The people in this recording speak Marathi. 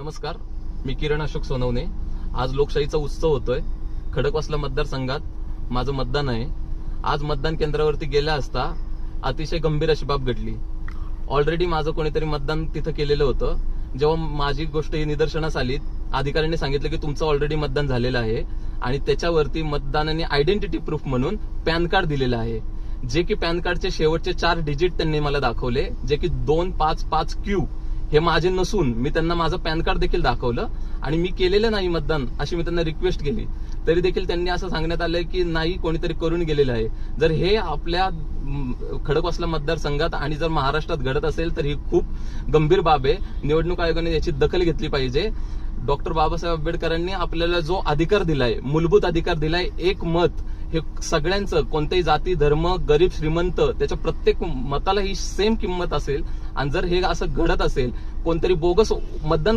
नमस्कार, मी किरण अशोक सोनवणे. आज लोकशाहीचा उत्सव होतोय. खडकवासला मतदारसंघात माझं मतदान आहे. आज मतदान केंद्रावरती गेल्या असता अतिशय गंभीर अशी बाब घडली. ऑलरेडी माझं कोणीतरी मतदान तिथं केलेलं होतं. जेव्हा माझी गोष्ट ही निदर्शनास आली, अधिकाऱ्यांनी सांगितलं की तुमचं ऑलरेडी मतदान झालेलं आहे आणि त्याच्यावरती मतदानाने आयडेंटिटी प्रूफ म्हणून पॅन कार्ड दिलेलं आहे. जे की पॅन कार्डचे शेवटचे 4 डिजिट त्यांनी मला दाखवले, जे की 255Q हे माझे नसून मी त्यांना माझं पॅन कार्ड देखील दाखवलं आणि मी केलेलं नाही मतदान अशी मी त्यांना रिक्वेस्ट केली. तरी देखील त्यांनी असं सांगण्यात आलंय की नाही, कोणीतरी करून गेलेलं आहे. जर हे आपल्या खडकवासला मतदारसंघात आणि जर महाराष्ट्रात घडत असेल तर ही खूप गंभीर बाब आहे. निवडणूक आयोगाने याची दखल घेतली पाहिजे. डॉक्टर बाबासाहेब आंबेडकरांनी आपल्याला जो अधिकार दिलाय, मूलभूत अधिकार दिलाय, एक मत, हे सगळ्यांचं, कोणत्याही जाती धर्म गरीब श्रीमंत त्याच्या प्रत्येक मताला ही सेम किंमत असेल. आणि जर हे असं घडत असेल, कोणतरी बोगस मतदान